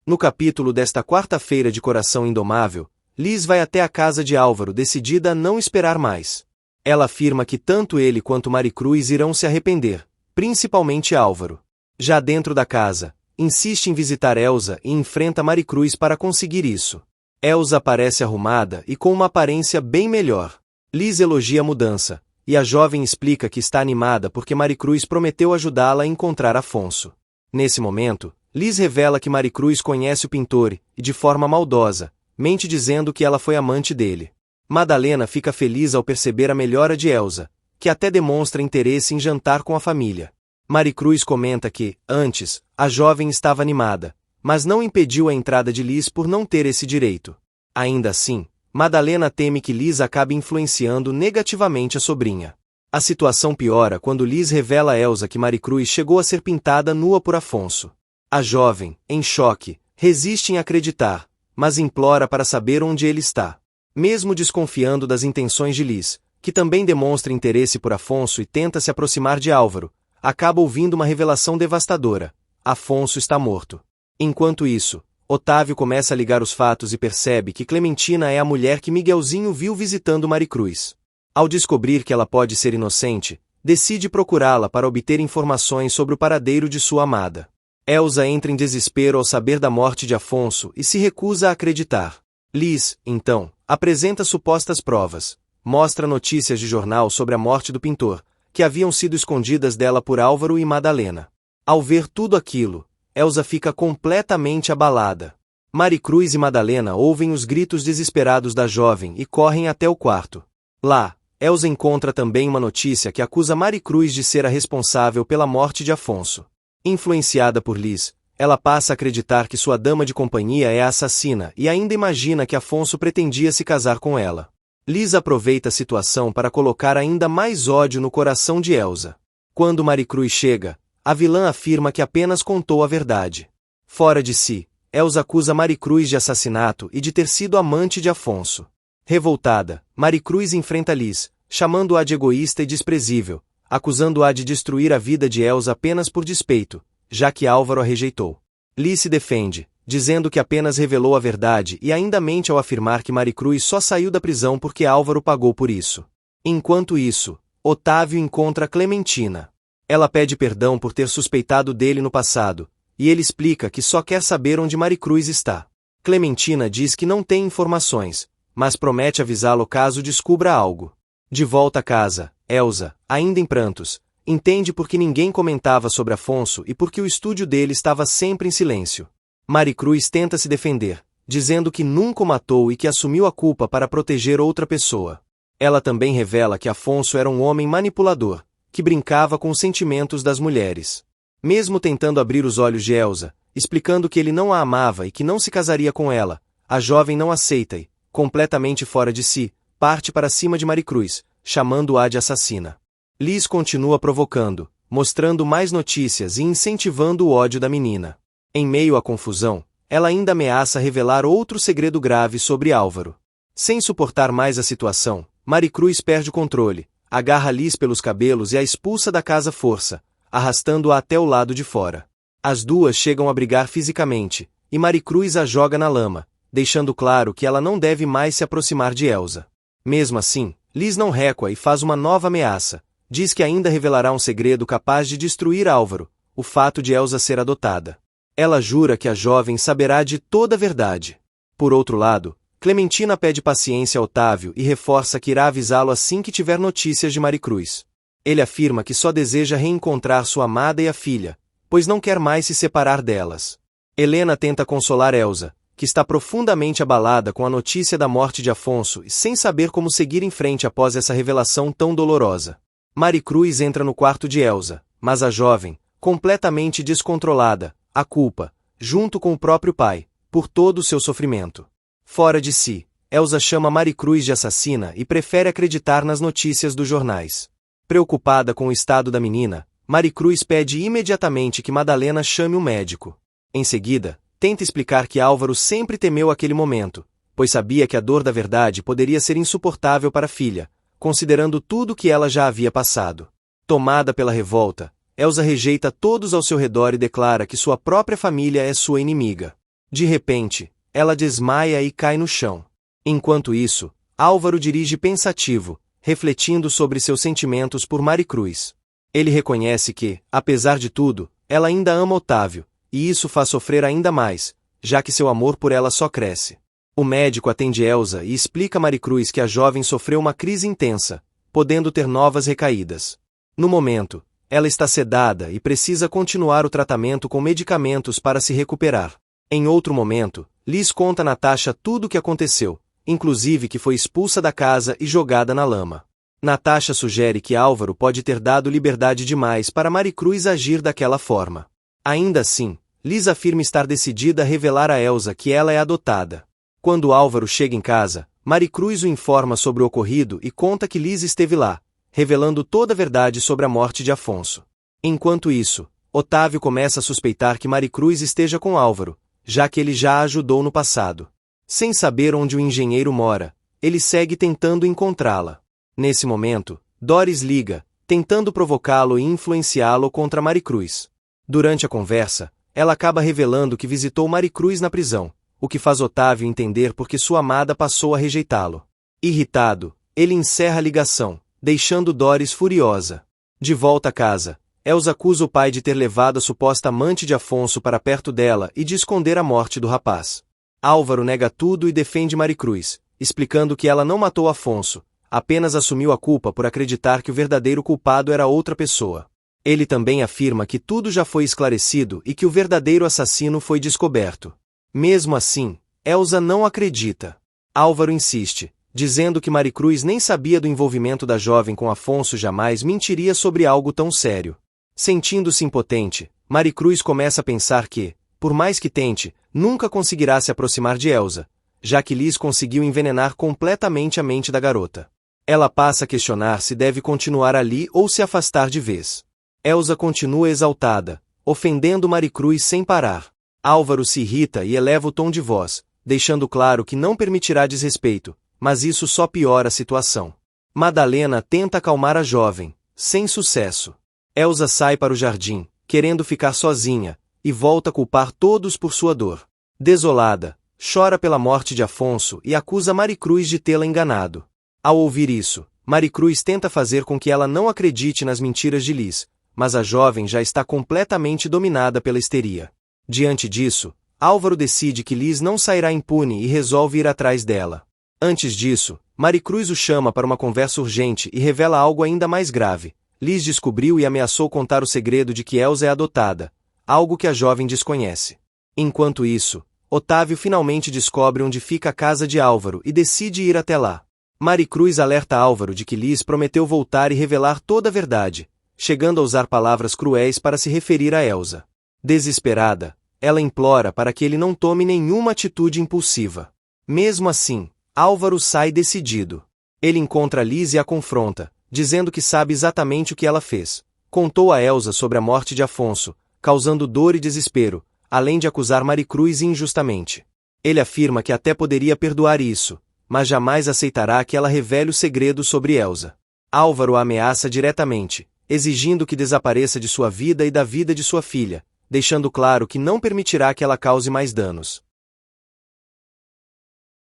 No capítulo desta quarta-feira de Coração Indomável, Liz vai até a casa de Álvaro decidida a não esperar mais. Ela afirma que tanto ele quanto Maricruz irão se arrepender, principalmente Álvaro. Já dentro da casa, insiste em visitar Elsa e enfrenta Maricruz para conseguir isso. Elsa aparece arrumada e com uma aparência bem melhor. Liz elogia a mudança, e a jovem explica que está animada porque Maricruz prometeu ajudá-la a encontrar Afonso. Nesse momento, Liz revela que Maricruz conhece o pintor e, de forma maldosa, mente dizendo que ela foi amante dele. Madalena fica feliz ao perceber a melhora de Elsa, que até demonstra interesse em jantar com a família. Maricruz comenta que, antes, a jovem estava animada, mas não impediu a entrada de Liz por não ter esse direito. Ainda assim, Madalena teme que Liz acabe influenciando negativamente a sobrinha. A situação piora quando Liz revela a Elsa que Maricruz chegou a ser pintada nua por Afonso. A jovem, em choque, resiste em acreditar, mas implora para saber onde ele está. Mesmo desconfiando das intenções de Liz, que também demonstra interesse por Afonso e tenta se aproximar de Álvaro, acaba ouvindo uma revelação devastadora: Afonso está morto. Enquanto isso, Otávio começa a ligar os fatos e percebe que Clementina é a mulher que Miguelzinho viu visitando Maricruz. Ao descobrir que ela pode ser inocente, decide procurá-la para obter informações sobre o paradeiro de sua amada. Elsa entra em desespero ao saber da morte de Afonso e se recusa a acreditar. Liz, então, apresenta supostas provas, mostra notícias de jornal sobre a morte do pintor, que haviam sido escondidas dela por Álvaro e Madalena. Ao ver tudo aquilo, Elsa fica completamente abalada. Maricruz e Madalena ouvem os gritos desesperados da jovem e correm até o quarto. Lá, Elsa encontra também uma notícia que acusa Maricruz de ser a responsável pela morte de Afonso. Influenciada por Liz, ela passa a acreditar que sua dama de companhia é a assassina e ainda imagina que Afonso pretendia se casar com ela. Liz aproveita a situação para colocar ainda mais ódio no coração de Elsa. Quando Maricruz chega, a vilã afirma que apenas contou a verdade. Fora de si, Elsa acusa Maricruz de assassinato e de ter sido amante de Afonso. Revoltada, Maricruz enfrenta Liz, chamando-a de egoísta e desprezível, acusando-a de destruir a vida de Elsa apenas por despeito, já que Álvaro a rejeitou. Liz se defende, dizendo que apenas revelou a verdade e ainda mente ao afirmar que Maricruz só saiu da prisão porque Álvaro pagou por isso. Enquanto isso, Otávio encontra Clementina. Ela pede perdão por ter suspeitado dele no passado, e ele explica que só quer saber onde Maricruz está. Clementina diz que não tem informações, mas promete avisá-lo caso descubra algo. De volta a casa, Elsa, ainda em prantos, entende por que ninguém comentava sobre Afonso e por que o estúdio dele estava sempre em silêncio. Maricruz tenta se defender, dizendo que nunca o matou e que assumiu a culpa para proteger outra pessoa. Ela também revela que Afonso era um homem manipulador, que brincava com os sentimentos das mulheres. Mesmo tentando abrir os olhos de Elsa, explicando que ele não a amava e que não se casaria com ela, a jovem não aceita e, completamente fora de si, parte para cima de Maricruz, chamando-a de assassina. Liz continua provocando, mostrando mais notícias e incentivando o ódio da menina. Em meio à confusão, ela ainda ameaça revelar outro segredo grave sobre Álvaro. Sem suportar mais a situação, Maricruz perde o controle, agarra Liz pelos cabelos e a expulsa da casa à força, arrastando-a até o lado de fora. As duas chegam a brigar fisicamente, e Maricruz a joga na lama, deixando claro que ela não deve mais se aproximar de Elsa. Mesmo assim, Liz não recua e faz uma nova ameaça. Diz que ainda revelará um segredo capaz de destruir Álvaro, o fato de Elsa ser adotada. Ela jura que a jovem saberá de toda a verdade. Por outro lado, Clementina pede paciência a Otávio e reforça que irá avisá-lo assim que tiver notícias de Maricruz. Ele afirma que só deseja reencontrar sua amada e a filha, pois não quer mais se separar delas. Helena tenta consolar Elsa, que está profundamente abalada com a notícia da morte de Afonso e sem saber como seguir em frente após essa revelação tão dolorosa. Maricruz entra no quarto de Elsa, mas a jovem, completamente descontrolada, a culpa, junto com o próprio pai, por todo o seu sofrimento. Fora de si, Elsa chama Maricruz de assassina e prefere acreditar nas notícias dos jornais. Preocupada com o estado da menina, Maricruz pede imediatamente que Madalena chame um médico. Em seguida, tenta explicar que Álvaro sempre temeu aquele momento, pois sabia que a dor da verdade poderia ser insuportável para a filha, considerando tudo que ela já havia passado. Tomada pela revolta, Elsa rejeita todos ao seu redor e declara que sua própria família é sua inimiga. De repente, ela desmaia e cai no chão. Enquanto isso, Álvaro dirige pensativo, refletindo sobre seus sentimentos por Maricruz. Ele reconhece que, apesar de tudo, ela ainda ama Otávio, e isso faz sofrer ainda mais, já que seu amor por ela só cresce. O médico atende Elsa e explica a Maricruz que a jovem sofreu uma crise intensa, podendo ter novas recaídas. No momento, ela está sedada e precisa continuar o tratamento com medicamentos para se recuperar. Em outro momento, Liz conta a Natasha tudo o que aconteceu, inclusive que foi expulsa da casa e jogada na lama. Natasha sugere que Álvaro pode ter dado liberdade demais para Maricruz agir daquela forma. Ainda assim, Liz afirma estar decidida a revelar a Elsa que ela é adotada. Quando Álvaro chega em casa, Maricruz o informa sobre o ocorrido e conta que Liz esteve lá, revelando toda a verdade sobre a morte de Afonso. Enquanto isso, Otávio começa a suspeitar que Maricruz esteja com Álvaro, já que ele já a ajudou no passado. Sem saber onde o engenheiro mora, ele segue tentando encontrá-la. Nesse momento, Doris liga, tentando provocá-lo e influenciá-lo contra Maricruz. Durante a conversa, ela acaba revelando que visitou Maricruz na prisão, o que faz Otávio entender por que sua amada passou a rejeitá-lo. Irritado, ele encerra a ligação, deixando Doris furiosa. De volta a casa, Elsa acusa o pai de ter levado a suposta amante de Afonso para perto dela e de esconder a morte do rapaz. Álvaro nega tudo e defende Maricruz, explicando que ela não matou Afonso, apenas assumiu a culpa por acreditar que o verdadeiro culpado era outra pessoa. Ele também afirma que tudo já foi esclarecido e que o verdadeiro assassino foi descoberto. Mesmo assim, Elsa não acredita. Álvaro insiste, dizendo que Maricruz nem sabia do envolvimento da jovem com Afonso e jamais mentiria sobre algo tão sério. Sentindo-se impotente, Maricruz começa a pensar que, por mais que tente, nunca conseguirá se aproximar de Elsa, já que Liz conseguiu envenenar completamente a mente da garota. Ela passa a questionar se deve continuar ali ou se afastar de vez. Elsa continua exaltada, ofendendo Maricruz sem parar. Álvaro se irrita e eleva o tom de voz, deixando claro que não permitirá desrespeito, mas isso só piora a situação. Madalena tenta acalmar a jovem, sem sucesso. Elsa sai para o jardim, querendo ficar sozinha, e volta a culpar todos por sua dor. Desolada, chora pela morte de Afonso e acusa Maricruz de tê-la enganado. Ao ouvir isso, Maricruz tenta fazer com que ela não acredite nas mentiras de Liz, mas a jovem já está completamente dominada pela histeria. Diante disso, Álvaro decide que Liz não sairá impune e resolve ir atrás dela. Antes disso, Maricruz o chama para uma conversa urgente e revela algo ainda mais grave. Liz descobriu e ameaçou contar o segredo de que Elsa é adotada, algo que a jovem desconhece. Enquanto isso, Otávio finalmente descobre onde fica a casa de Álvaro e decide ir até lá. Maricruz alerta Álvaro de que Liz prometeu voltar e revelar toda a verdade, chegando a usar palavras cruéis para se referir a Elsa. Desesperada, ela implora para que ele não tome nenhuma atitude impulsiva. Mesmo assim, Álvaro sai decidido. Ele encontra Liz e a confronta, dizendo que sabe exatamente o que ela fez. Contou a Elsa sobre a morte de Afonso, causando dor e desespero, além de acusar Maricruz injustamente. Ele afirma que até poderia perdoar isso, mas jamais aceitará que ela revele o segredo sobre Elsa. Álvaro a ameaça diretamente, exigindo que desapareça de sua vida e da vida de sua filha, deixando claro que não permitirá que ela cause mais danos.